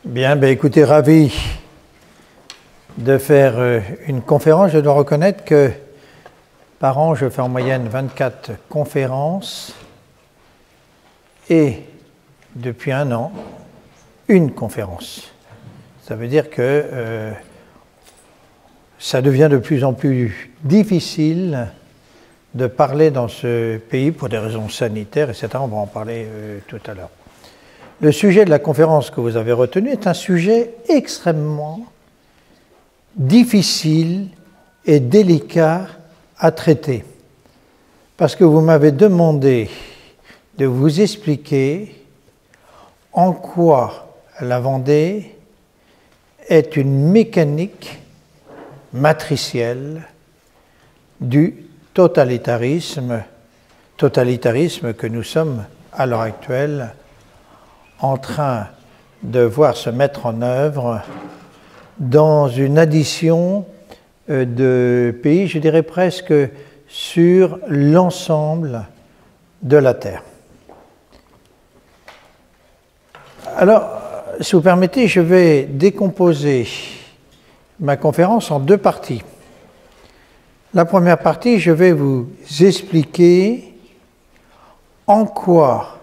Bien, écoutez, ravi de faire une conférence. Je dois reconnaître que par an, je fais en moyenne 24 conférences et depuis un an, une conférence. Ça veut dire que ça devient de plus en plus difficile de parler dans ce pays pour des raisons sanitaires, etc. On va en parler tout à l'heure. Le sujet de la conférence que vous avez retenu est un sujet extrêmement difficile et délicat à traiter. Parce que vous m'avez demandé de vous expliquer en quoi la Vendée est une mécanique matricielle du totalitarisme que nous sommes à l'heure actuelle en train de voir se mettre en œuvre dans une addition de pays, je dirais presque sur l'ensemble de la Terre. Alors, si vous permettez, je vais décomposer ma conférence en deux parties. La première partie, je vais vous expliquer en quoi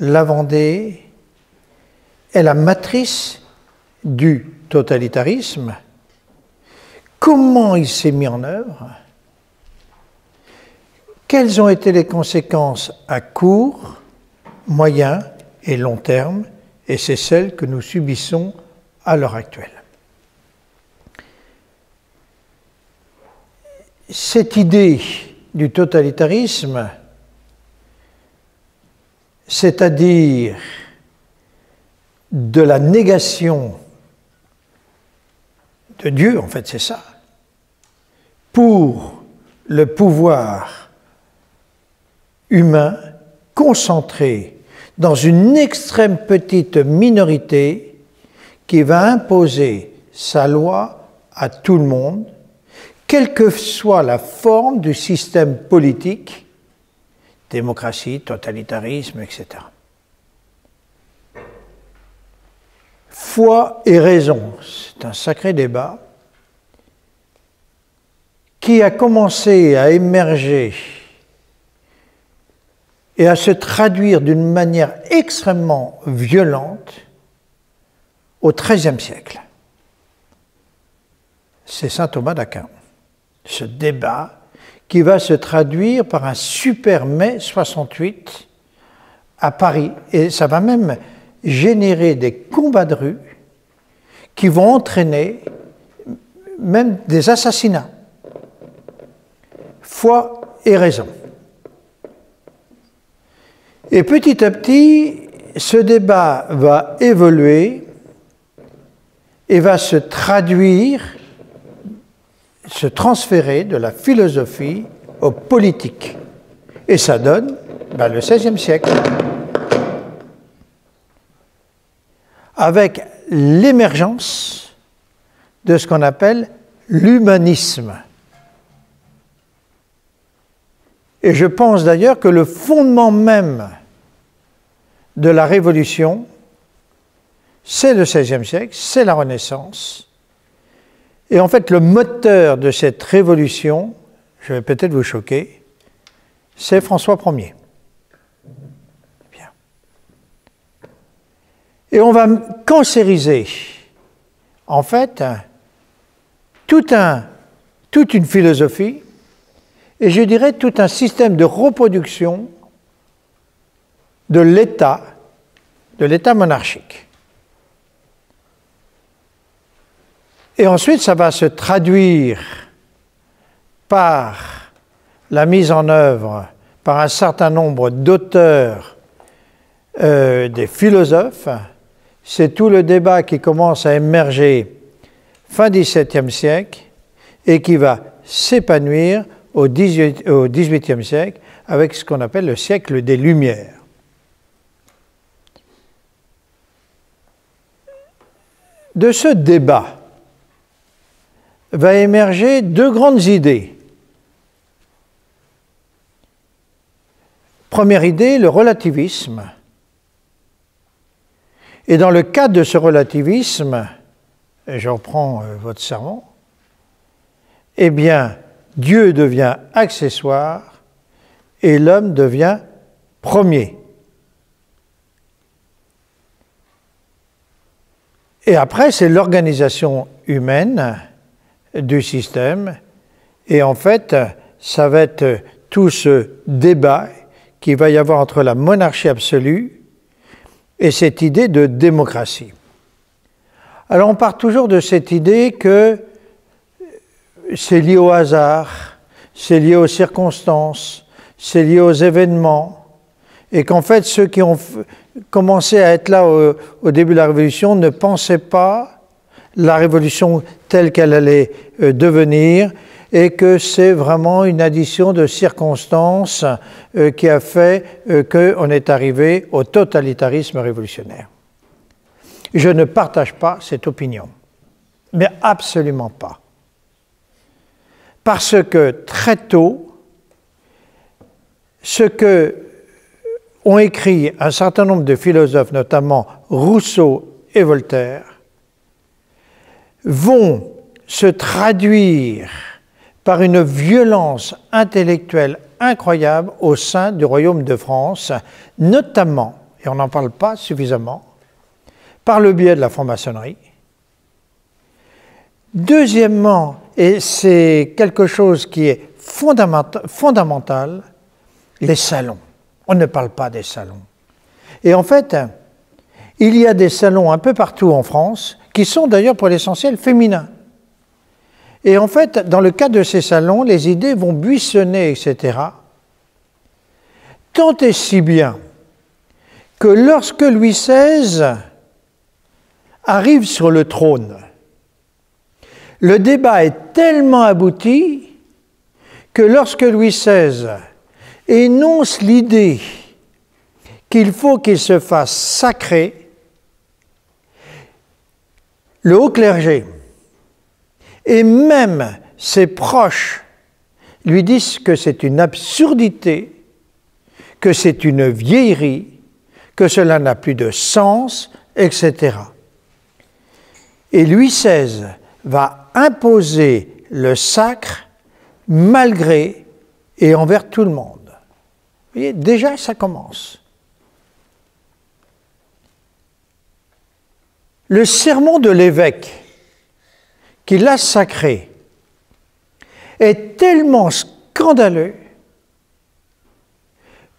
la Vendée est la matrice du totalitarisme, comment il s'est mis en œuvre, quelles ont été les conséquences à court, moyen et long terme, et c'est celles que nous subissons à l'heure actuelle. Cette idée du totalitarisme, c'est-à-dire de la négation de Dieu, en fait c'est ça, pour le pouvoir humain concentré dans une extrême petite minorité qui va imposer sa loi à tout le monde, quelle que soit la forme du système politique, démocratie, totalitarisme, etc. Foi et raison, c'est un sacré débat qui a commencé à émerger et à se traduire d'une manière extrêmement violente au XIIIe siècle. C'est saint Thomas d'Aquin. Ce débat qui va se traduire par un super mai 68 à Paris. Et ça va même générer des combats de rue qui vont entraîner même des assassinats. Foi et raison. Et petit à petit, ce débat va évoluer et va se traduire, se transférer de la philosophie au politique. Et ça donne le XVIe siècle, avec l'émergence de ce qu'on appelle l'humanisme. Et je pense d'ailleurs que le fondement même de la Révolution, c'est le XVIe siècle, c'est la Renaissance. Et en fait, le moteur de cette révolution, je vais peut-être vous choquer, c'est François Ier. Bien. Et on va cancériser, en fait, toute une philosophie, et je dirais tout un système de reproduction de l'État monarchique. Et ensuite, ça va se traduire par la mise en œuvre par un certain nombre d'auteurs, des philosophes. C'est tout le débat qui commence à émerger fin XVIIe siècle et qui va s'épanouir au XVIIIe siècle avec ce qu'on appelle le siècle des Lumières. De ce débat va émerger deux grandes idées. Première idée, le relativisme. Et dans le cadre de ce relativisme, et je reprends votre sermon, eh bien, Dieu devient accessoire et l'homme devient premier. Et après, c'est l'organisation humaine du système. Et en fait, ça va être tout ce débat qu'il va y avoir entre la monarchie absolue et cette idée de démocratie. Alors on part toujours de cette idée que c'est lié au hasard, c'est lié aux circonstances, c'est lié aux événements, et qu'en fait ceux qui ont commencé à être là au début de la Révolution ne pensaient pas la Révolution telle qu'elle allait devenir, et que c'est vraiment une addition de circonstances qui a fait qu'on est arrivé au totalitarisme révolutionnaire. Je ne partage pas cette opinion, mais absolument pas. Parce que très tôt, ce que ont écrit un certain nombre de philosophes, notamment Rousseau et Voltaire, vont se traduire par une violence intellectuelle incroyable au sein du royaume de France, notamment, et on n'en parle pas suffisamment, par le biais de la franc-maçonnerie. Deuxièmement, et c'est quelque chose qui est fondamental, les salons. On ne parle pas des salons. Et en fait, il y a des salons un peu partout en France, qui sont d'ailleurs pour l'essentiel féminins. Et en fait, dans le cadre de ces salons, les idées vont buissonner, etc. Tant et si bien que lorsque Louis XVI arrive sur le trône, le débat est tellement abouti que lorsque Louis XVI énonce l'idée qu'il faut qu'il se fasse sacrer, le haut clergé et même ses proches lui disent que c'est une absurdité, que c'est une vieillerie, que cela n'a plus de sens, etc. Et Louis XVI va imposer le sacre malgré et envers tout le monde. Vous voyez, déjà ça commence. Le sermon de l'évêque qui l'a sacré est tellement scandaleux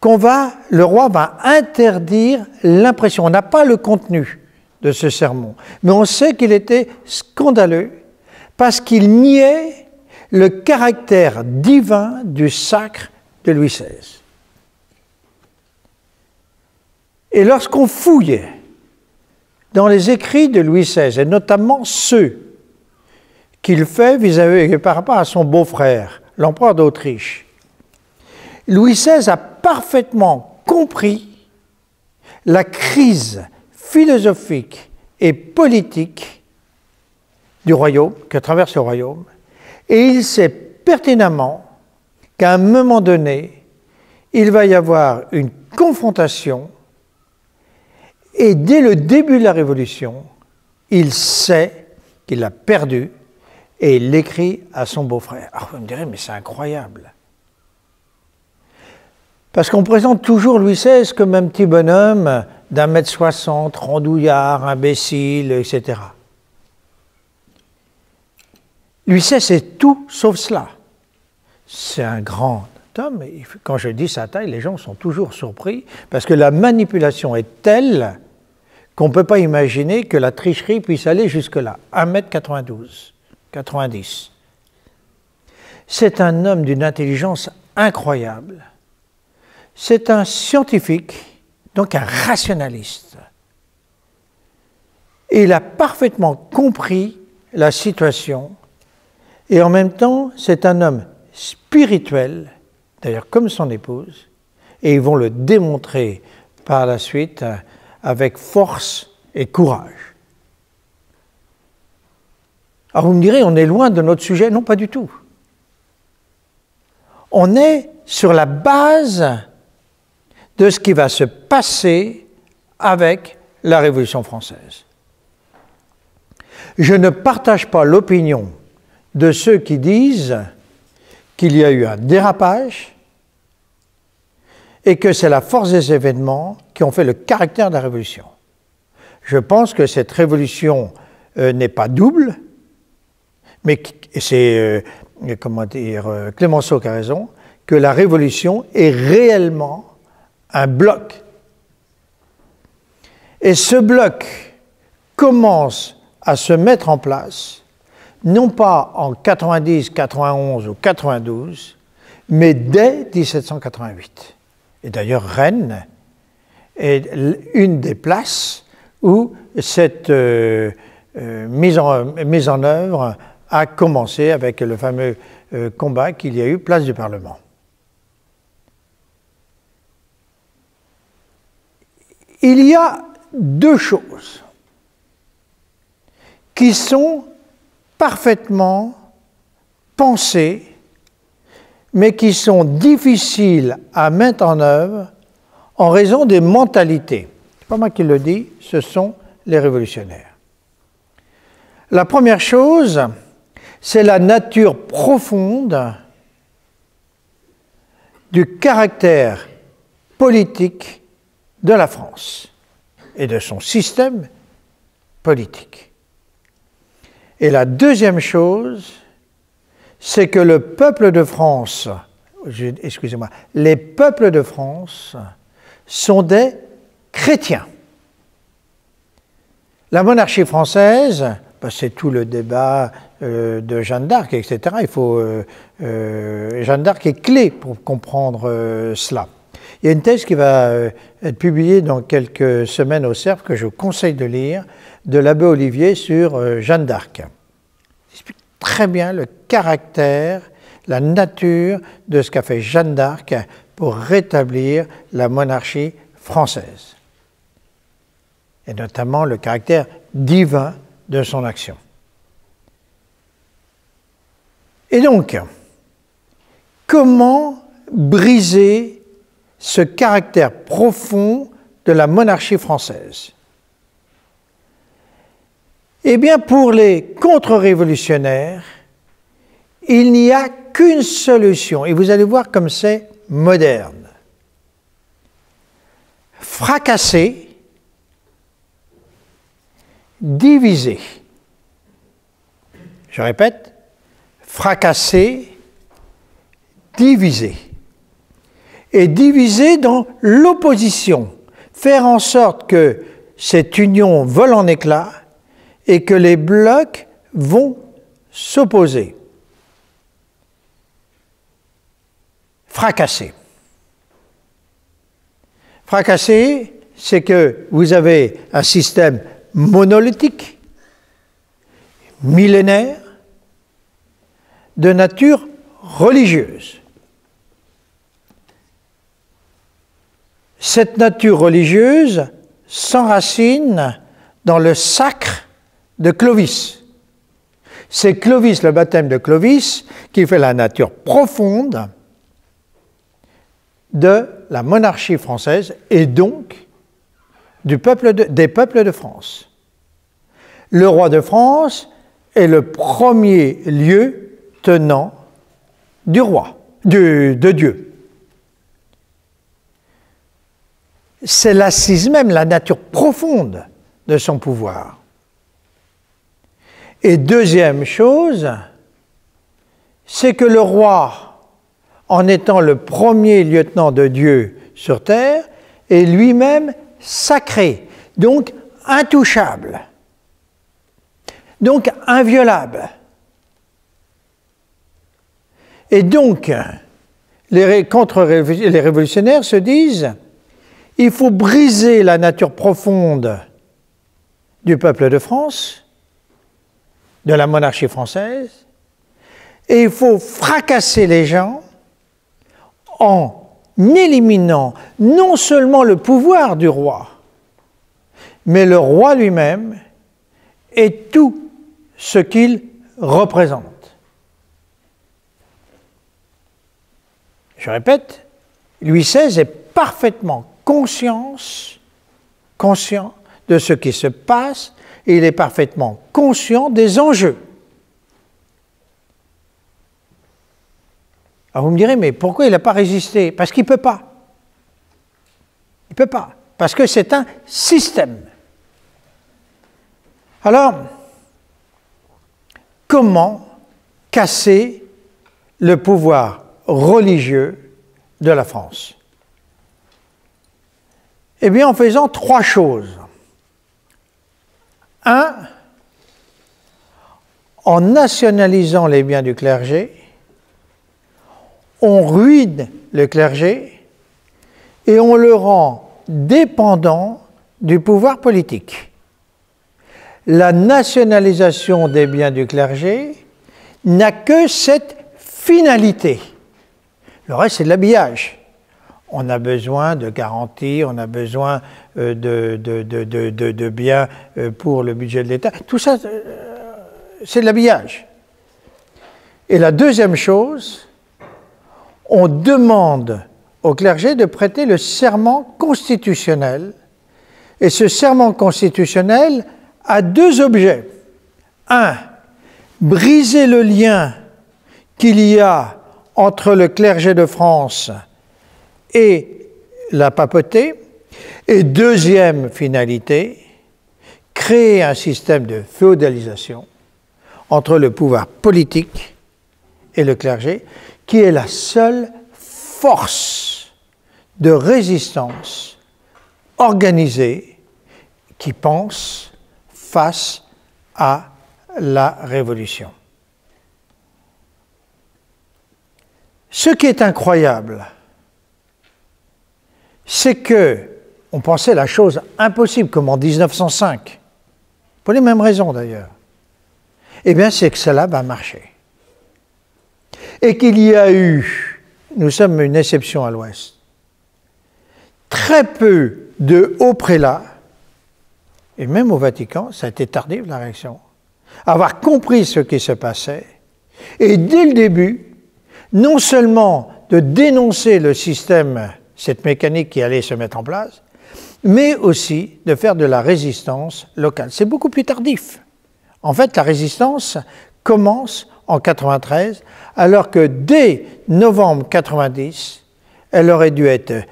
le roi va interdire l'impression. On n'a pas le contenu de ce sermon, mais on sait qu'il était scandaleux parce qu'il niait le caractère divin du sacre de Louis XVI. Et lorsqu'on fouille dans les écrits de Louis XVI, et notamment ceux qu'il fait vis-à-vis par rapport à son beau-frère, l'empereur d'Autriche, Louis XVI a parfaitement compris la crise philosophique et politique du royaume, que traverse le royaume, et il sait pertinemment qu'à un moment donné, il va y avoir une confrontation, et dès le début de la Révolution, il sait qu'il a perdu, et il l'écrit à son beau-frère. Alors vous me direz, mais c'est incroyable. Parce qu'on présente toujours Louis XVI comme un petit bonhomme d'1,60 m, rondouillard, imbécile, etc. Louis XVI, c'est tout sauf cela. C'est un grand homme. Et quand je dis sa taille, les gens sont toujours surpris parce que la manipulation est telle qu'on ne peut pas imaginer que la tricherie puisse aller jusque-là. 1,92 m, 90. C'est un homme d'une intelligence incroyable. C'est un scientifique, donc un rationaliste. Et il a parfaitement compris la situation. Et en même temps, c'est un homme spirituel, d'ailleurs comme son épouse, et ils vont le démontrer par la suite avec force et courage. Alors vous me direz, on est loin de notre sujet. Non, pas du tout. On est sur la base de ce qui va se passer avec la Révolution française. Je ne partage pas l'opinion de ceux qui disent qu'il y a eu un dérapage et que c'est la force des événements qui ont fait le caractère de la Révolution. Je pense que cette Révolution n'est pas double, mais c'est, Clemenceau qui a raison, que la Révolution est réellement un bloc. Et ce bloc commence à se mettre en place, non pas en 90, 91 ou 92, mais dès 1788. Et d'ailleurs, Rennes est une des places où cette mise en œuvre a commencé avec le fameux combat qu'il y a eu place du Parlement. Il y a deux choses qui sont parfaitement pensées, mais qui sont difficiles à mettre en œuvre en raison des mentalités. Ce n'est pas moi qui le dis, ce sont les révolutionnaires. La première chose, c'est la nature profonde du caractère politique de la France et de son système politique. Et la deuxième chose, c'est que le peuple de France, les peuples de France sont des chrétiens. La monarchie française, c'est tout le débat de Jeanne d'Arc, etc. Jeanne d'Arc est clé pour comprendre cela. Il y a une thèse qui va être publiée dans quelques semaines au CERF que je vous conseille de lire, de l'abbé Olivier sur Jeanne d'Arc. Il explique très bien le caractère, la nature de ce qu'a fait Jeanne d'Arc pour rétablir la monarchie française, et notamment le caractère divin de son action. Et donc, comment briser ce caractère profond de la monarchie française? Eh bien, pour les contre-révolutionnaires, il n'y a qu'une solution, et vous allez voir comme c'est moderne. Fracasser, diviser. Je répète, fracasser, diviser. Et diviser dans l'opposition, faire en sorte que cette union vole en éclats et que les blocs vont s'opposer. Fracasser. Fracasser, c'est que vous avez un système monolithique, millénaire, de nature religieuse. Cette nature religieuse s'enracine dans le sacre de Clovis. C'est Clovis, le baptême de Clovis, qui fait la nature profonde de la monarchie française et donc des peuples de France. Le roi de France est le premier lieu tenant du roi, de Dieu. C'est l'assise même, la nature profonde de son pouvoir. Et deuxième chose, c'est que le roi, en étant le premier lieutenant de Dieu sur terre, est lui-même sacré, donc intouchable, donc inviolable. Et donc, les révolutionnaires se disent: il faut briser la nature profonde du peuple de France, de la monarchie française, et il faut fracasser les gens en éliminant non seulement le pouvoir du roi, mais le roi lui-même et tout ce qu'il représente. Je répète, Louis XVI est parfaitement conscient de ce qui se passe et il est parfaitement conscient des enjeux. Alors vous me direz, mais pourquoi il n'a pas résisté? Parce qu'il ne peut pas. Il ne peut pas, parce que c'est un système. Alors, comment casser le pouvoir religieux de la France? Eh bien, en faisant trois choses. Un, en nationalisant les biens du clergé, on ruine le clergé et on le rend dépendant du pouvoir politique. La nationalisation des biens du clergé n'a que cette finalité. Le reste, c'est de l'habillage. On a besoin de garanties, on a besoin de biens pour le budget de l'État. Tout ça, c'est de l'habillage. Et la deuxième chose, on demande au clergé de prêter le serment constitutionnel. Et ce serment constitutionnel a deux objets. Un, briser le lien qu'il y a entre le clergé de France et la papauté. Et deuxième finalité, créer un système de féodalisation entre le pouvoir politique et le clergé, qui est la seule force de résistance organisée qui pense face à la Révolution. Ce qui est incroyable, c'est que on pensait la chose impossible, comme en 1905, pour les mêmes raisons d'ailleurs. Eh bien, c'est que cela va marcher. Et qu'il y a eu, nous sommes une exception à l'Ouest, très peu de hauts prélats, et même au Vatican, ça a été tardif la réaction, avoir compris ce qui se passait, et dès le début, non seulement de dénoncer le système, cette mécanique qui allait se mettre en place, mais aussi de faire de la résistance locale. C'est beaucoup plus tardif. En fait, la résistance commence en 93, alors que dès novembre 90, elle aurait dû être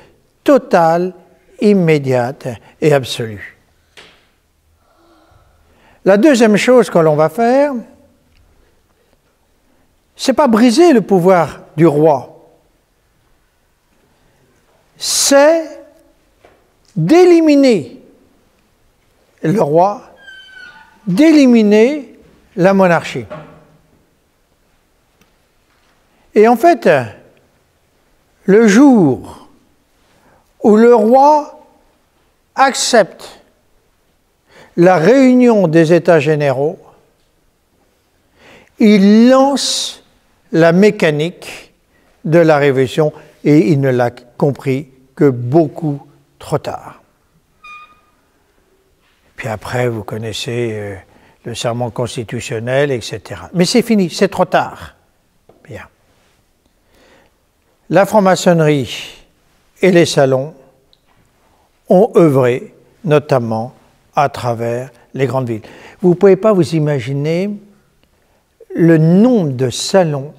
totale, immédiate et absolue. La deuxième chose que l'on va faire, c'est pas briser le pouvoir du roi, c'est d'éliminer le roi, d'éliminer la monarchie. Et en fait, le jour où le roi accepte la réunion des États généraux, il lance la mécanique de la Révolution et il ne l'a compris que beaucoup trop tard. Puis après, vous connaissez le serment constitutionnel, etc. Mais c'est fini, c'est trop tard. Bien. La franc-maçonnerie et les salons ont œuvré, notamment à travers les grandes villes. Vous ne pouvez pas vous imaginer le nombre de salons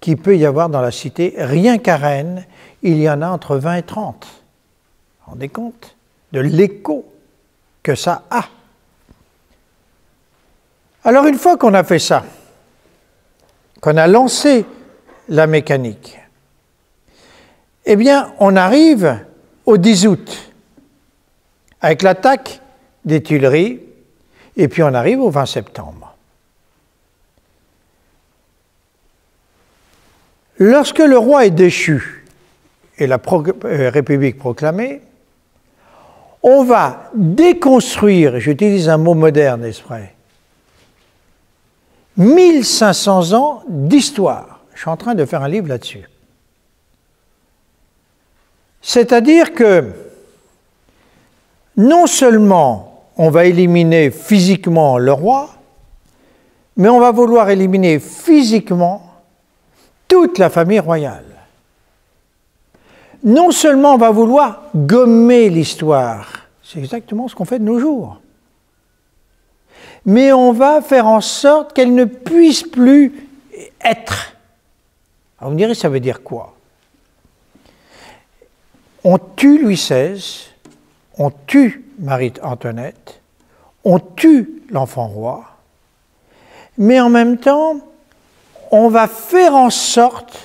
qu'il peut y avoir dans la cité. Rien qu'à Rennes, il y en a entre 20 et 30. Vous vous rendez compte de l'écho que ça a? Alors une fois qu'on a fait ça, qu'on a lancé la mécanique, eh bien on arrive au 10 août avec l'attaque des Tuileries et puis on arrive au 20 septembre. Lorsque le roi est déchu et la République proclamée, on va déconstruire, j'utilise un mot moderne exprès, 1500 ans d'histoire. Je suis en train de faire un livre là-dessus. C'est-à-dire que non seulement on va éliminer physiquement le roi, mais on va vouloir éliminer physiquement toute la famille royale. Non seulement on va vouloir gommer l'histoire C'est exactement ce qu'on fait de nos jours. Mais on va faire en sorte qu'elle ne puisse plus être. Alors vous me direz, ça veut dire quoi? On tue Louis XVI, on tue Marie-Antoinette, on tue l'enfant roi, mais en même temps, on va faire en sorte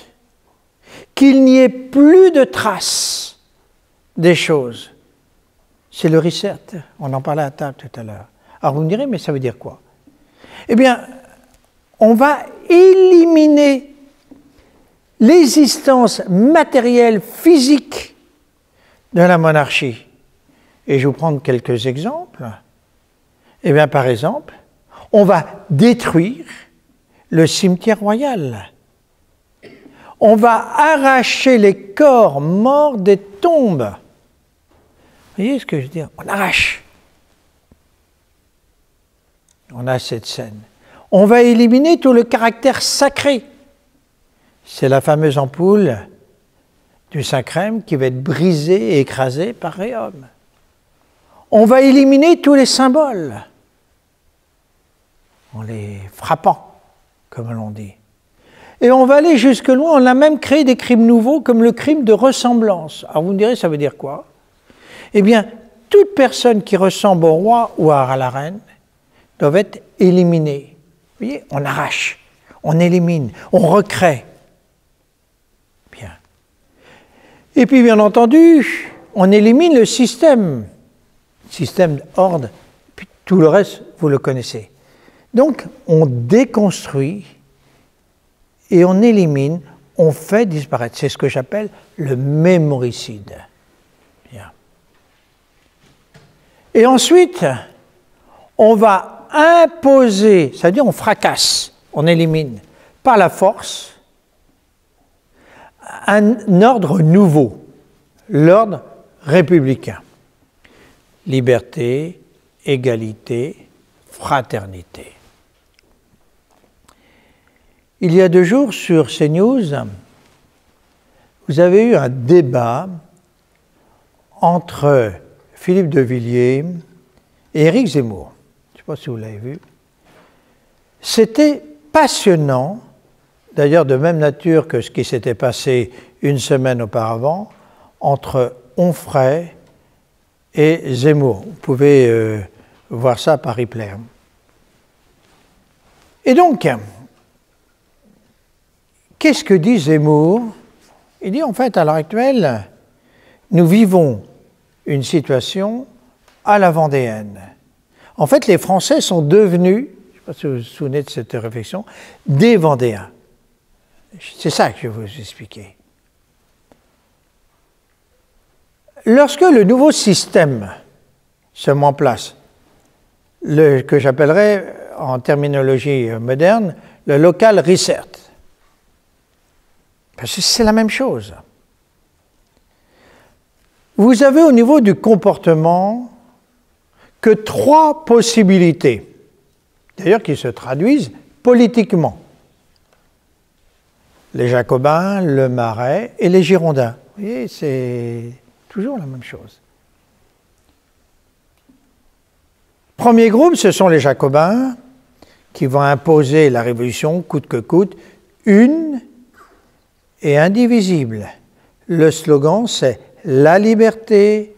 qu'il n'y ait plus de traces des choses. C'est le reset, on en parlait à table tout à l'heure. Alors vous me direz, mais ça veut dire quoi? Eh bien, on va éliminer l'existence matérielle, physique de la monarchie. Et je vais vous prendre quelques exemples. Eh bien, par exemple, on va détruire le cimetière royal. On va arracher les corps morts des tombes. Vous voyez ce que je veux dire? On arrache. On a cette scène. On va éliminer tout le caractère sacré. C'est la fameuse ampoule du Saint-Crème qui va être brisée et écrasée par Réhomme. On va éliminer tous les symboles, en les frappant, comme l'on dit. Et on va aller jusque loin, on a même créé des crimes nouveaux, comme le crime de ressemblance. Alors vous me direz, ça veut dire quoi? Eh bien, toute personne qui ressemble au roi ou à la reine doit être éliminée. Vous voyez, on arrache, on élimine, on recrée. Bien. Et puis, bien entendu, on élimine le système d'ordre, puis tout le reste, vous le connaissez. Donc, on déconstruit et on élimine, on fait disparaître. C'est ce que j'appelle le mémoricide. Bien. Et ensuite, on va imposer, c'est-à-dire on fracasse, on élimine, par la force, un ordre nouveau, l'ordre républicain. Liberté, égalité, fraternité. Il y a 2 jours sur CNews, vous avez eu un débat entre Philippe de Villiers et Éric Zemmour. Je ne sais pas si vous l'avez vu. C'était passionnant, d'ailleurs de même nature que ce qui s'était passé une semaine auparavant, entre Onfray et Zemmour. Vous pouvez voir ça par replay. Et donc, qu'est-ce que dit Zemmour? Il dit en fait, à l'heure actuelle, nous vivons une situation à la vendéenne. En fait, les Français sont devenus, je ne sais pas si vous vous souvenez de cette réflexion, des Vendéens. C'est ça que je vais vous expliquer. Lorsque le nouveau système se met en place, que j'appellerais en terminologie moderne, le local reset, parce que c'est la même chose. Vous avez au niveau du comportement que 3 possibilités, d'ailleurs qui se traduisent politiquement. Les Jacobins, le Marais et les Girondins. Vous voyez, c'est toujours la même chose. Premier groupe, ce sont les Jacobins qui vont imposer la révolution coûte que coûte, une et indivisible. Le slogan, c'est « la liberté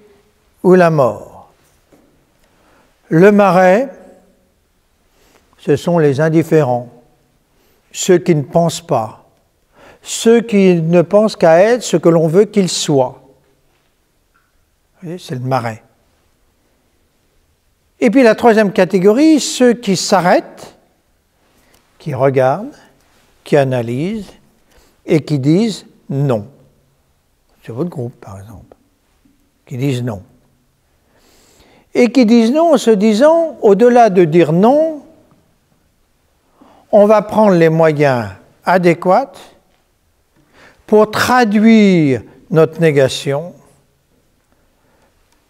ou la mort ». Le Marais, ce sont les indifférents, ceux qui ne pensent pas, ceux qui ne pensent qu'à être ce que l'on veut qu'ils soient. Vous voyez, c'est le Marais. Et puis la 3e catégorie, ceux qui s'arrêtent, qui regardent, qui analysent et qui disent non. C'est votre groupe, par exemple, qui disent non. Et qui disent non en se disant, au-delà de dire non, on va prendre les moyens adéquats pour traduire notre négation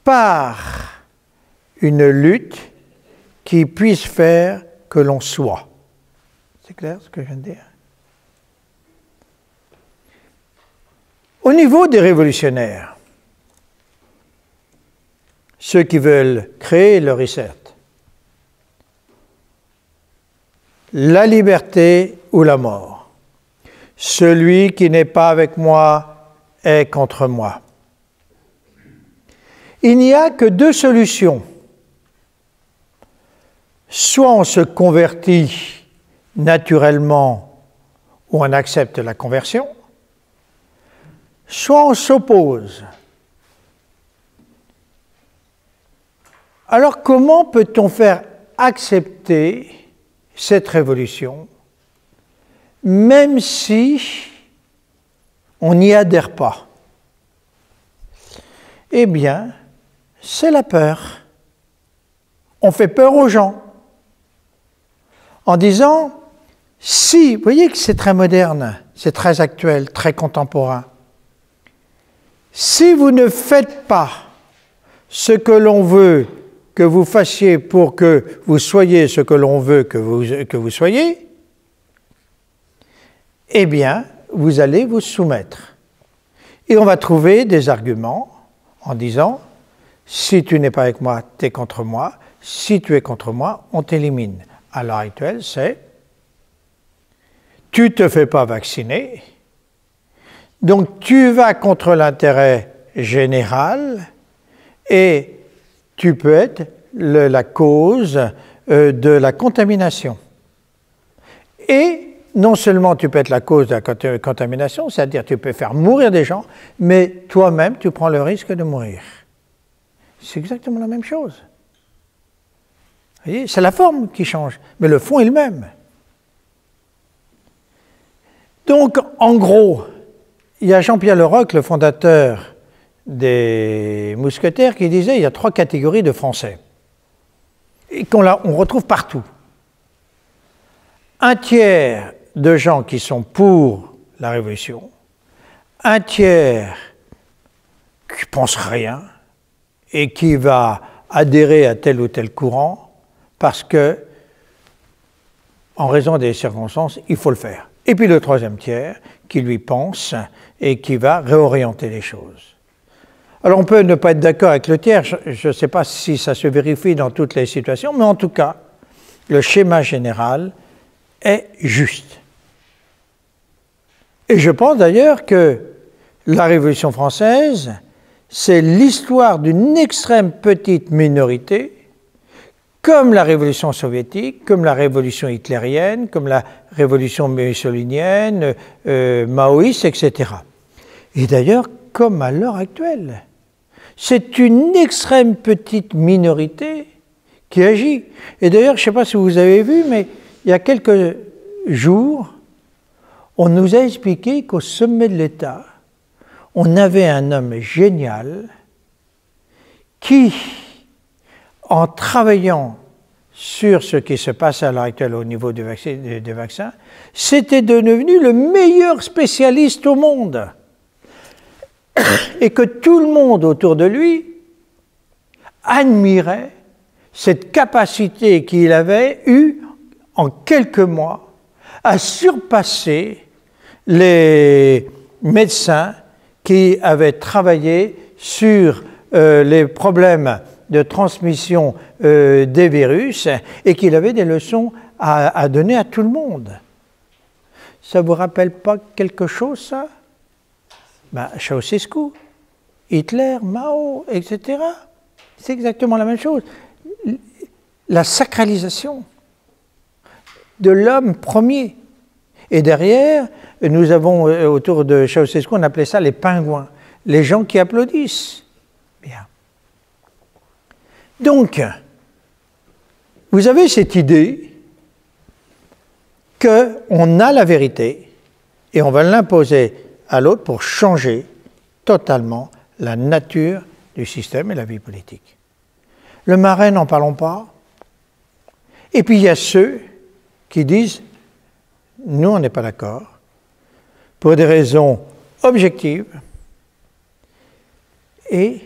par une lutte qui puisse faire que l'on soit. C'est clair ce que je viens de dire? Au niveau des révolutionnaires, ceux qui veulent créer le reset. La liberté ou la mort. Celui qui n'est pas avec moi est contre moi. Il n'y a que deux solutions. Soit on se convertit naturellement ou on accepte la conversion, soit on s'oppose. Alors comment peut-on faire accepter cette révolution, même si on n'y adhère pas? Eh bien, c'est la peur. On fait peur aux gens en disant, si, vous voyez que c'est très moderne, c'est très actuel, très contemporain, si vous ne faites pas ce que l'on veut que vous fassiez pour que vous soyez ce que l'on veut que vous soyez, eh bien, vous allez vous soumettre. Et on va trouver des arguments en disant, si tu n'es pas avec moi, tu es contre moi, si tu es contre moi, on t'élimine. À l'heure actuelle, c'est tu ne te fais pas vacciner, donc tu vas contre l'intérêt général et tu peux être la cause de la contamination. Et non seulement tu peux être la cause de la contamination, c'est-à-dire tu peux faire mourir des gens, mais toi-même tu prends le risque de mourir. C'est exactement la même chose. Vous voyez, c'est la forme qui change, mais le fond est le même. Donc, en gros, il y a Jean-Pierre Leroc, le fondateur des Mousquetaires, qui disait qu'il y a 3 catégories de Français, et qu'on retrouve partout. Un tiers de gens qui sont pour la Révolution, un tiers qui ne pense rien et qui va adhérer à tel ou tel courant, parce que, en raison des circonstances, il faut le faire. Et puis le 3e tiers, qui lui pense et qui va réorienter les choses. Alors on peut ne pas être d'accord avec le tiers, je ne sais pas si ça se vérifie dans toutes les situations, mais en tout cas, le schéma général est juste. Et je pense d'ailleurs que la Révolution française, c'est l'histoire d'une extrême petite minorité, comme la révolution soviétique, comme la révolution hitlérienne, comme la révolution mussolinienne, maoïste, etc. Et d'ailleurs, comme à l'heure actuelle, c'est une extrême petite minorité qui agit. Et d'ailleurs, je ne sais pas si vous avez vu, mais il y a quelques jours, on nous a expliqué qu'au sommet de l'État, on avait un homme génial qui, en travaillant sur ce qui se passe à l'heure actuelle au niveau des vaccins, c'était devenu le meilleur spécialiste au monde. Et que tout le monde autour de lui admirait cette capacité qu'il avait eue en quelques mois à surpasser les médecins qui avaient travaillé sur les problèmes de transmission des virus et qu'il avait des leçons à donner à tout le monde. Ça ne vous rappelle pas quelque chose, ça? Ben, Ceausescu, Hitler, Mao, etc. C'est exactement la même chose. La sacralisation de l'homme premier. Et derrière, nous avons autour de Ceausescu, on appelait ça les pingouins, les gens qui applaudissent. Bien. Donc, vous avez cette idée qu'on a la vérité et on va l'imposer à l'autre pour changer totalement la nature du système et la vie politique. Le Marais, n'en parlons pas. Et puis il y a ceux qui disent « nous, on n'est pas d'accord » pour des raisons objectives et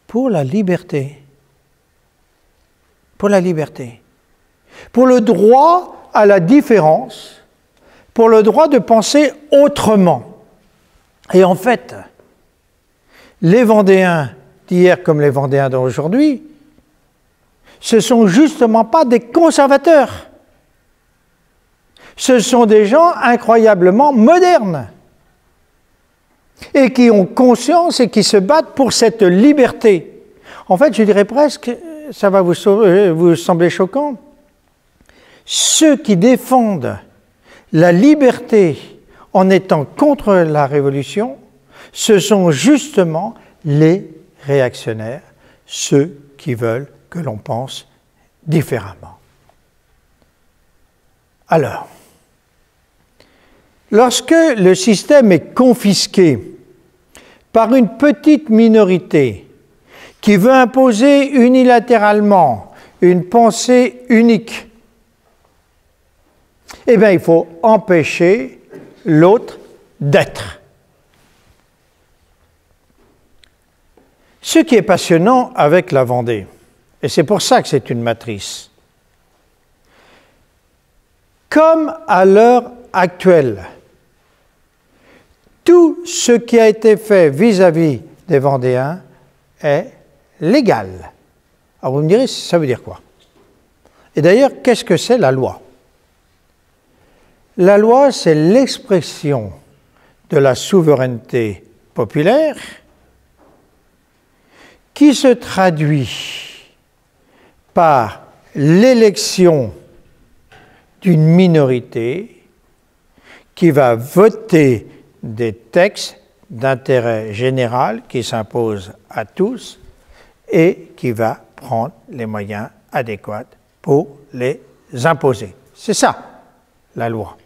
pour la liberté. Pour la liberté. Pour le droit à la différence, pour le droit de penser autrement. Et en fait, les Vendéens d'hier comme les Vendéens d'aujourd'hui, ce ne sont justement pas des conservateurs. Ce sont des gens incroyablement modernes et qui ont conscience et qui se battent pour cette liberté. En fait, je dirais presque, ça va vous sembler choquant, ceux qui défendent la liberté en étant contre la Révolution, ce sont justement les réactionnaires, ceux qui veulent que l'on pense différemment. Alors, lorsque le système est confisqué par une petite minorité qui veut imposer unilatéralement une pensée unique, eh bien, il faut empêcher l'autre d'être. Ce qui est passionnant avec la Vendée, et c'est pour ça que c'est une matrice, comme à l'heure actuelle, tout ce qui a été fait vis-à-vis des Vendéens est légal. Alors vous me direz, ça veut dire quoi? Et d'ailleurs, qu'est-ce que c'est la loi? La loi, c'est l'expression de la souveraineté populaire qui se traduit par l'élection d'une minorité qui va voter des textes d'intérêt général qui s'imposent à tous et qui va prendre les moyens adéquats pour les imposer. C'est ça, la loi.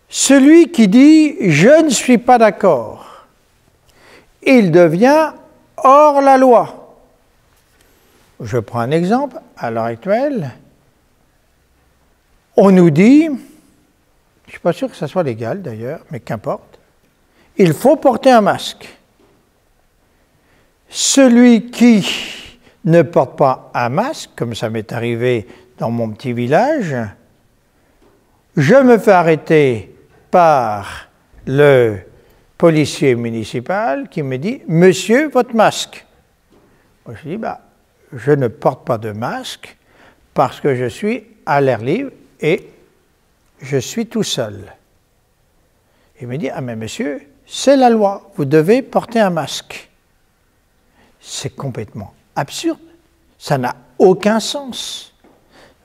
Celui qui dit « je ne suis pas d'accord », il devient hors la loi. Je prends un exemple, à l'heure actuelle, on nous dit, je ne suis pas sûr que ça soit légal d'ailleurs, mais qu'importe, il faut porter un masque. Celui qui ne porte pas un masque, comme ça m'est arrivé dans mon petit village, je me fais arrêter par le policier municipal qui me dit « Monsieur, votre masque ». Moi, je dis « je ne porte pas de masque parce que je suis à l'air libre et je suis tout seul ». Il me dit « Ah mais monsieur, c'est la loi, vous devez porter un masque ». C'est complètement absurde, ça n'a aucun sens.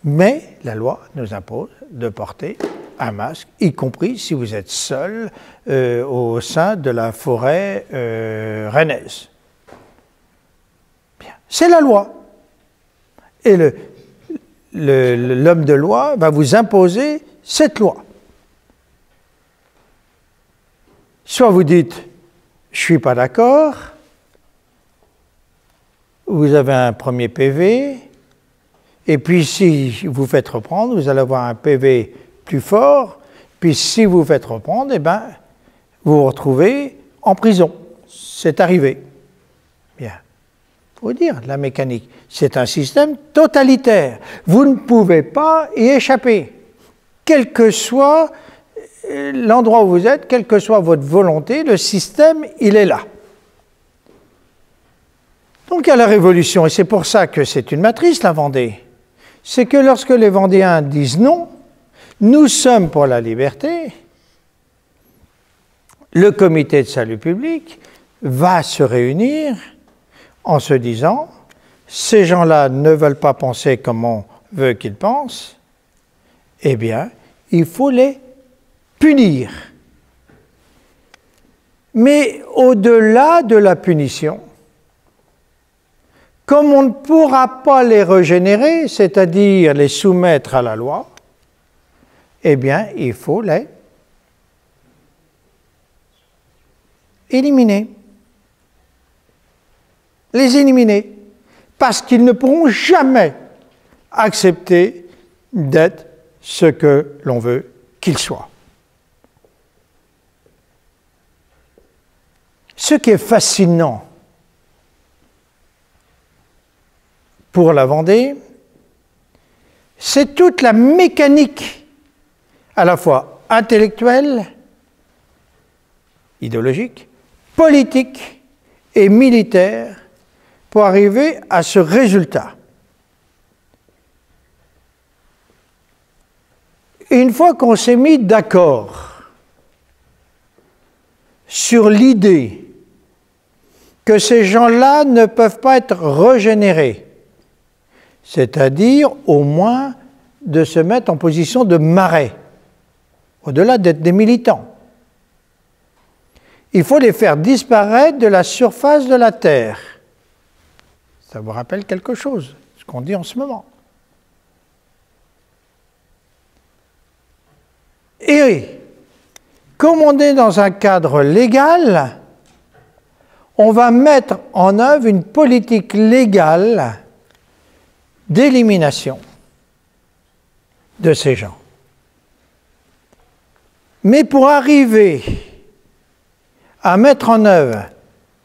Mais la loi nous impose de porter un masque, y compris si vous êtes seul au sein de la forêt rennaise. Bien. C'est la loi. Et l'homme de loi va vous imposer cette loi. Soit vous dites « je ne suis pas d'accord », vous avez un premier PV, et puis si vous faites reprendre, vous allez avoir un PV plus fort, puis si vous faites reprendre, eh bien, vous vous retrouvez en prison. C'est arrivé. Bien. Il faut dire, la mécanique, c'est un système totalitaire. Vous ne pouvez pas y échapper. Quel que soit l'endroit où vous êtes, quelle que soit votre volonté, le système, il est là. Donc il y a la Révolution, et c'est pour ça que c'est une matrice, la Vendée. C'est que lorsque les Vendéens disent non, nous sommes pour la liberté, le comité de salut public va se réunir en se disant « ces gens-là ne veulent pas penser comme on veut qu'ils pensent, eh bien, il faut les punir ». Mais au-delà de la punition, comme on ne pourra pas les régénérer, c'est-à-dire les soumettre à la loi, eh bien, il faut les éliminer. Les éliminer. Parce qu'ils ne pourront jamais accepter d'être ce que l'on veut qu'ils soient. Ce qui est fascinant pour la Vendée, c'est toute la mécanique, à la fois intellectuelle, idéologique, politique et militaire pour arriver à ce résultat. Une fois qu'on s'est mis d'accord sur l'idée que ces gens-là ne peuvent pas être régénérés, c'est-à-dire au moins de se mettre en position de marais, au-delà d'être des militants. Il faut les faire disparaître de la surface de la Terre. Ça vous rappelle quelque chose, ce qu'on dit en ce moment. Et comme on est dans un cadre légal, on va mettre en œuvre une politique légale d'élimination de ces gens. Mais pour arriver à mettre en œuvre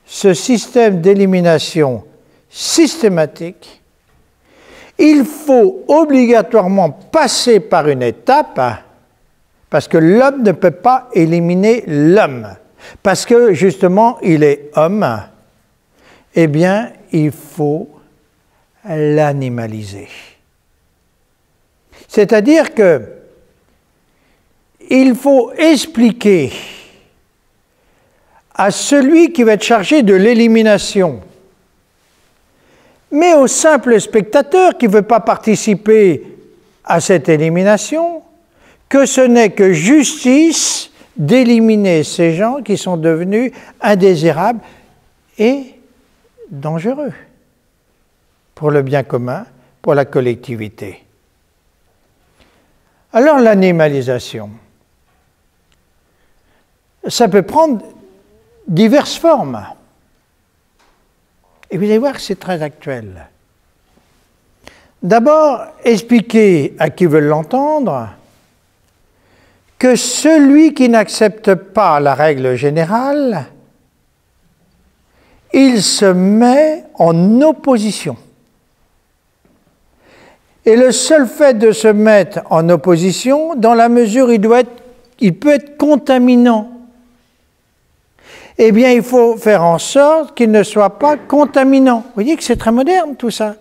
ce système d'élimination systématique, il faut obligatoirement passer par une étape, parce que l'homme ne peut pas éliminer l'homme. Parce que, justement, il est homme, eh bien, il faut l'animaliser. C'est-à-dire que il faut expliquer à celui qui va être chargé de l'élimination, mais au simple spectateur qui ne veut pas participer à cette élimination, que ce n'est que justice d'éliminer ces gens qui sont devenus indésirables et dangereux pour le bien commun, pour la collectivité. Alors l'animalisation, ça peut prendre diverses formes. Et vous allez voir que c'est très actuel. D'abord, expliquer à qui veut l'entendre que celui qui n'accepte pas la règle générale, il se met en opposition. Et le seul fait de se mettre en opposition, dans la mesure où il peut être contaminant, eh bien, il faut faire en sorte qu'il ne soit pas contaminant. Vous voyez que c'est très moderne, tout ça.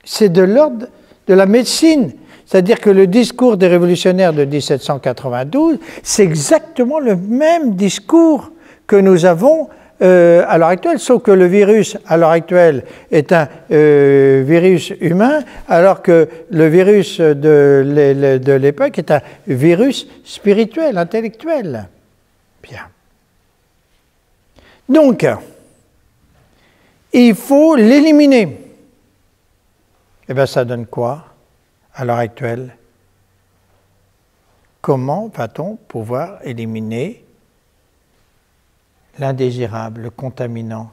C'est de l'ordre de la médecine. C'est-à-dire que le discours des révolutionnaires de 1792, c'est exactement le même discours que nous avons à l'heure actuelle, sauf que le virus, à l'heure actuelle, est un virus humain, alors que le virus de l'époque est un virus spirituel, intellectuel. Bien. Donc, il faut l'éliminer. Eh bien, ça donne quoi, à l'heure actuelle? Comment va-t-on pouvoir éliminer l'indésirable, le contaminant?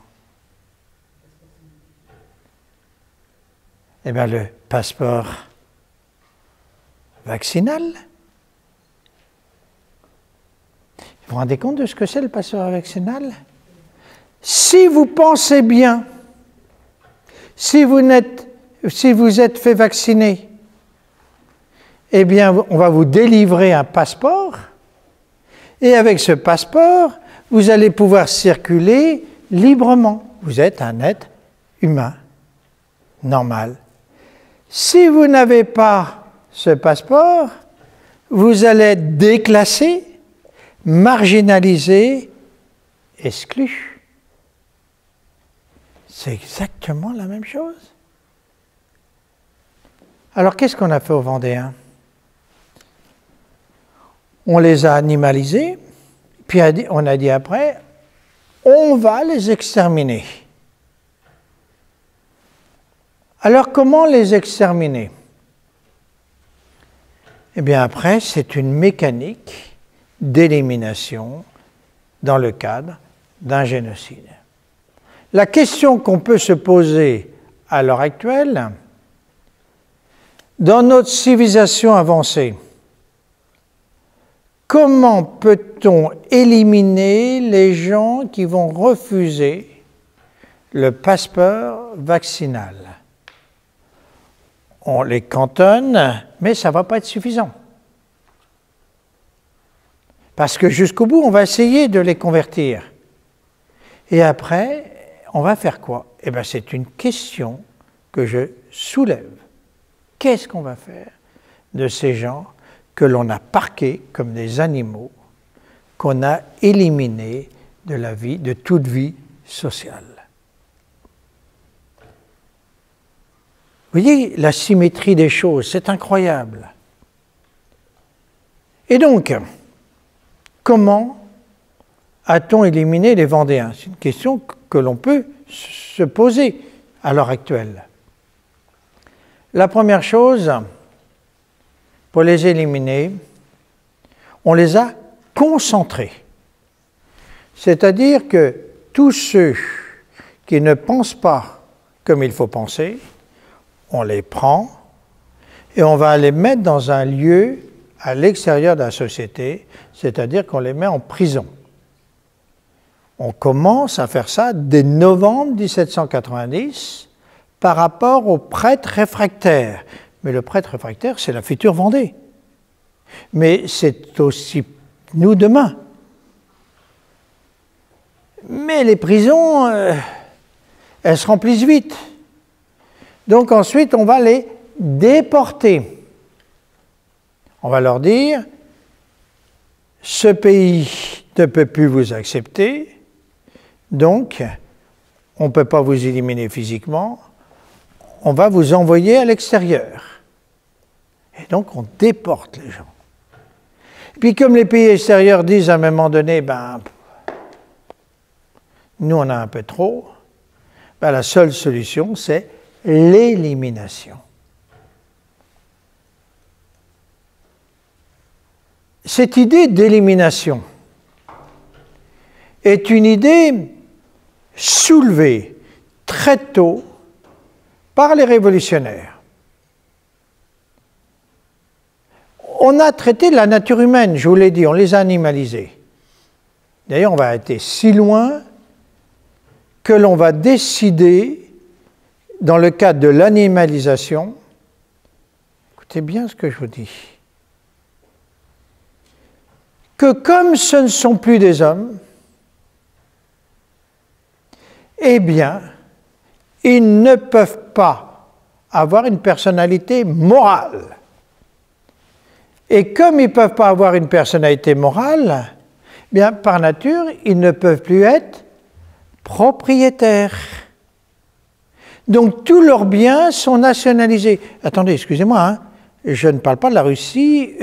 Eh bien, le passeport vaccinal. Vous vous rendez compte de ce que c'est le passeport vaccinal? Si vous pensez bien, si vous êtes fait vacciner, eh bien, on va vous délivrer un passeport, et avec ce passeport, vous allez pouvoir circuler librement. Vous êtes un être humain, normal. Si vous n'avez pas ce passeport, vous allez être déclassé, marginalisé, exclu. C'est exactement la même chose. Alors, qu'est-ce qu'on a fait aux Vendéens? On les a animalisés, puis on a dit après, on va les exterminer. Alors, comment les exterminer? Eh bien, après, c'est une mécanique d'élimination dans le cadre d'un génocide. La question qu'on peut se poser à l'heure actuelle, dans notre civilisation avancée, comment peut-on éliminer les gens qui vont refuser le passeport vaccinal? On les cantonne, mais ça ne va pas être suffisant. Parce que jusqu'au bout, on va essayer de les convertir. Et après, on va faire quoi? Eh bien, c'est une question que je soulève. Qu'est-ce qu'on va faire de ces gens que l'on a parqués comme des animaux, qu'on a éliminés de la vie, de toute vie sociale? Vous voyez la symétrie des choses, c'est incroyable. Et donc, comment a-t-on éliminé les Vendéens? C'est une question que l'on peut se poser à l'heure actuelle. La première chose, pour les éliminer, on les a concentrés. C'est-à-dire que tous ceux qui ne pensent pas comme il faut penser, on les prend et on va les mettre dans un lieu à l'extérieur de la société, c'est-à-dire qu'on les met en prison. On commence à faire ça dès novembre 1790 par rapport aux prêtres réfractaires. Mais le prêtre réfractaire, c'est la future Vendée. Mais c'est aussi nous demain. Mais les prisons, elles se remplissent vite. Donc ensuite, on va les déporter. On va leur dire, ce pays ne peut plus vous accepter, donc on ne peut pas vous éliminer physiquement, on va vous envoyer à l'extérieur. Et donc on déporte les gens. Et puis comme les pays extérieurs disent à un moment donné, ben, nous on a un peu trop, ben, la seule solution c'est l'élimination. Cette idée d'élimination est une idée soulevée très tôt par les révolutionnaires. On a traité de la nature humaine, je vous l'ai dit, on les a animalisés. D'ailleurs, on va être si loin que l'on va décider, dans le cadre de l'animalisation, écoutez bien ce que je vous dis, que comme ce ne sont plus des hommes, eh bien, ils ne peuvent pas avoir une personnalité morale. Et comme ils ne peuvent pas avoir une personnalité morale, eh bien, par nature, ils ne peuvent plus être propriétaires. Donc tous leurs biens sont nationalisés. Attendez, excusez-moi, hein, je ne parle pas de la Russie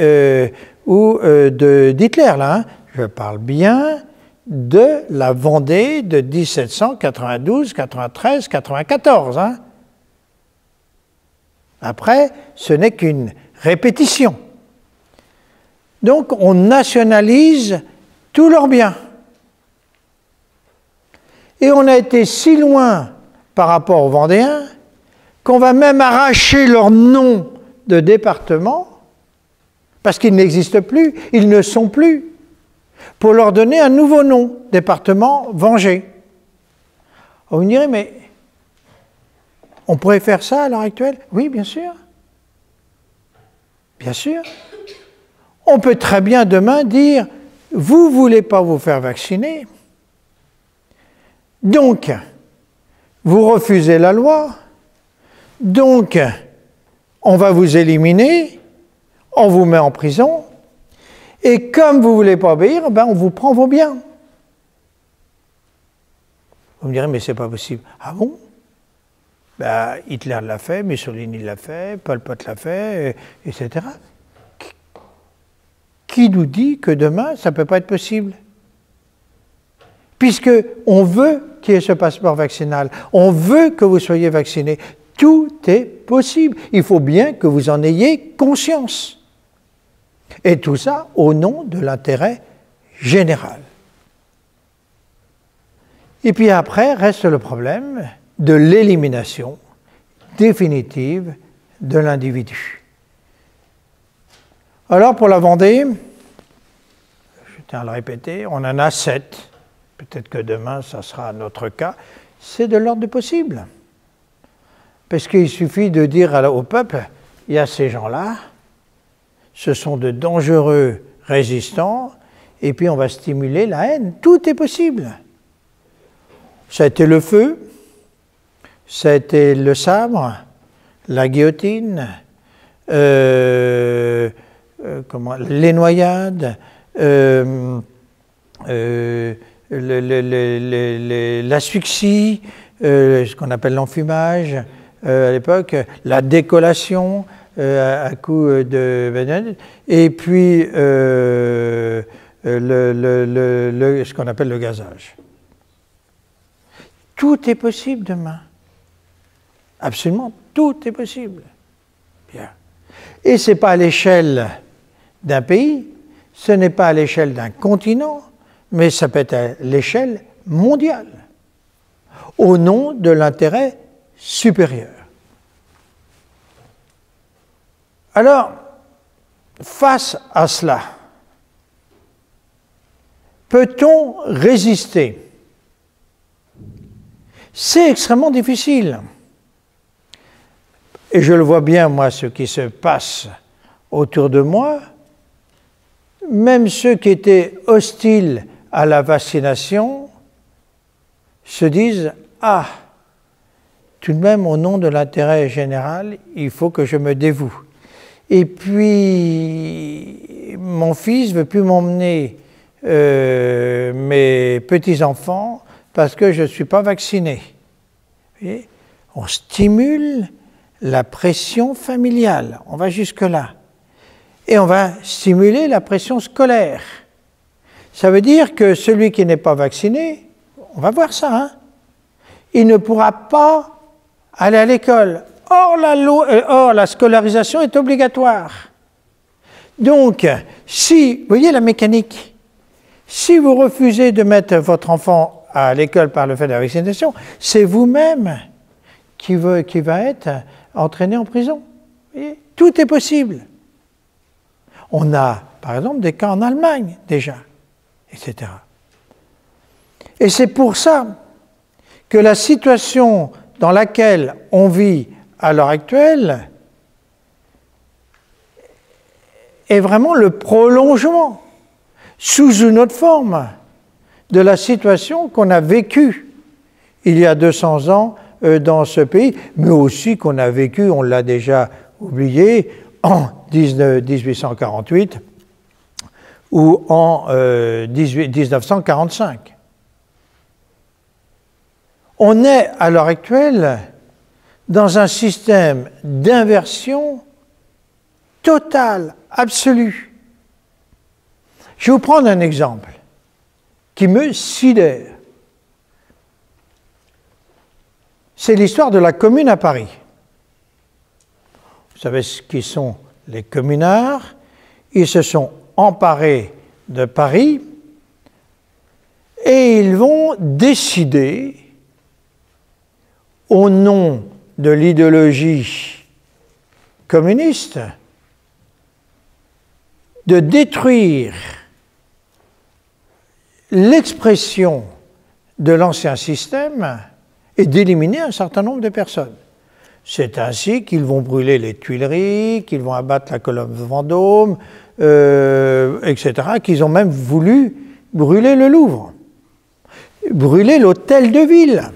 ou d'Hitler, là. Hein. Je parle bien de la Vendée de 1792, 93, 94. Hein. Après, ce n'est qu'une répétition. Donc on nationalise tous leurs biens. Et on a été si loin par rapport aux Vendéens qu'on va même arracher leur nom de département parce qu'ils n'existent plus, ils ne sont plus, pour leur donner un nouveau nom, département Vengée. Vous me direz, mais on pourrait faire ça à l'heure actuelle? Oui, bien sûr. Bien sûr. On peut très bien demain dire, vous ne voulez pas vous faire vacciner, donc vous refusez la loi, donc on va vous éliminer, on vous met en prison, et comme vous ne voulez pas obéir, ben on vous prend vos biens. Vous me direz, mais c'est pas possible. Ah bon? Ben, Hitler l'a fait, Mussolini l'a fait, Pol Pot l'a fait, etc. Qui nous dit que demain, ça ne peut pas être possible? Puisqu'on veut qu'il y ait ce passeport vaccinal, on veut que vous soyez vaccinés. Tout est possible. Il faut bien que vous en ayez conscience. Et tout ça au nom de l'intérêt général. Et puis après, reste le problème de l'élimination définitive de l'individu. Alors pour la Vendée, je tiens à le répéter, on en a 7. Peut-être que demain, ça sera notre cas. C'est de l'ordre du possible. Parce qu'il suffit de dire au peuple, il y a ces gens-là, ce sont de dangereux résistants, et puis on va stimuler la haine. Tout est possible. Ça a été le feu, ça a été le sabre, la guillotine, les noyades, l'asphyxie, ce qu'on appelle l'enfumage à l'époque, la décollation à coups de... et puis ce qu'on appelle le gazage. Tout est possible demain. Absolument, tout est possible. Bien. Et ce n'est pas à l'échelle d'un pays, ce n'est pas à l'échelle d'un continent, mais ça peut être à l'échelle mondiale, au nom de l'intérêt supérieur. Alors, face à cela, peut-on résister? C'est extrêmement difficile. Et je le vois bien, moi, ce qui se passe autour de moi. Même ceux qui étaient hostiles à la vaccination se disent « Ah, tout de même, au nom de l'intérêt général, il faut que je me dévoue. » Et puis, mon fils ne veut plus m'emmener mes petits-enfants parce que je ne suis pas vacciné. Vous voyez, on stimule la pression familiale, on va jusque-là. Et on va stimuler la pression scolaire. Ça veut dire que celui qui n'est pas vacciné, on va voir ça, hein, il ne pourra pas aller à l'école. Or, la scolarisation est obligatoire. Donc, si, vous voyez la mécanique, si vous refusez de mettre votre enfant à l'école par le fait de la vaccination, c'est vous-même qui va être entraîné en prison. Vous voyez, tout est possible. On a, par exemple, des cas en Allemagne, déjà, etc. Et c'est pour ça que la situation dans laquelle on vit à l'heure actuelle est vraiment le prolongement, sous une autre forme, de la situation qu'on a vécue il y a 200 ans dans ce pays, mais aussi qu'on a vécu, on l'a déjà oublié, en 1848 ou en 1945. On est, à l'heure actuelle, dans un système d'inversion totale, absolue. Je vais vous prendre un exemple qui me sidère. C'est l'histoire de la Commune à Paris. Vous savez ce qui sont les communards. Ils se sont emparés de Paris et ils vont décider, au nom de l'idéologie communiste, de détruire l'expression de l'ancien système et d'éliminer un certain nombre de personnes. C'est ainsi qu'ils vont brûler les Tuileries, qu'ils vont abattre la colonne de Vendôme, etc., qu'ils ont même voulu brûler le Louvre, brûler l'hôtel de ville.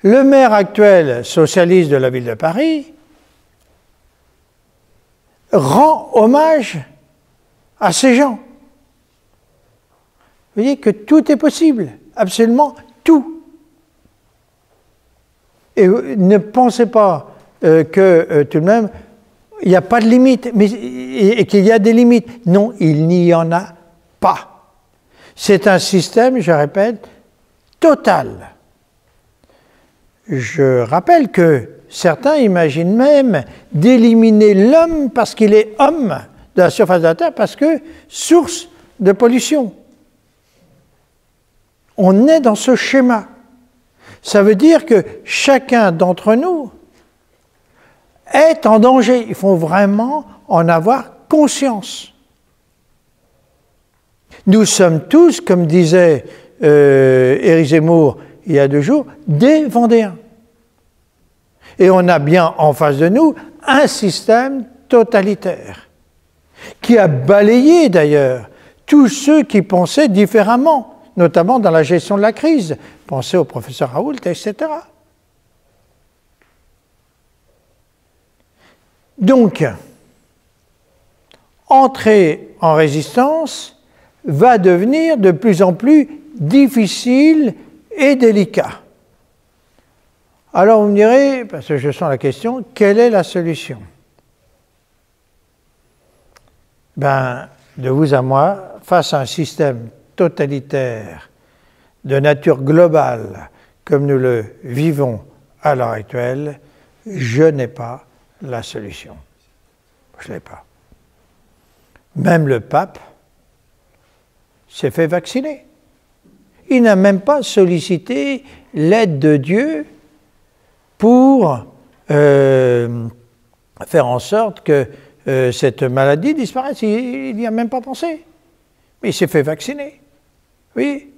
Le maire actuel socialiste de la ville de Paris rend hommage à ces gens. Vous voyez que tout est possible, absolument tout. Et ne pensez pas que tout de même, il n'y a pas de limite, et qu'il y a des limites. Non, il n'y en a pas. C'est un système, je répète, total. Je rappelle que certains imaginent même d'éliminer l'homme parce qu'il est homme de la surface de la Terre, parce que source de pollution. On est dans ce schéma. Ça veut dire que chacun d'entre nous est en danger. Il faut vraiment en avoir conscience. Nous sommes tous, comme disait Éric Zemmour il y a 2 jours, des Vendéens. Et on a bien en face de nous un système totalitaire qui a balayé d'ailleurs tous ceux qui pensaient différemment notamment dans la gestion de la crise. Pensez au professeur Raoult, etc. Donc, entrer en résistance va devenir de plus en plus difficile et délicat. Alors vous me direz, parce que je sens la question, quelle est la solution? Ben, de vous à moi, face à un système totalitaire de nature globale comme nous le vivons à l'heure actuelle, je n'ai pas la solution. Je ne l'ai pas. Même le pape s'est fait vacciner. Il n'a même pas sollicité l'aide de Dieu pour faire en sorte que cette maladie disparaisse. Il n'y a même pas pensé. Il s'est fait vacciner. Oui.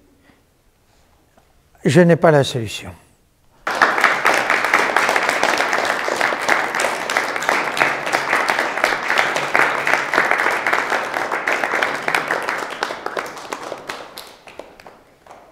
Je n'ai pas la solution.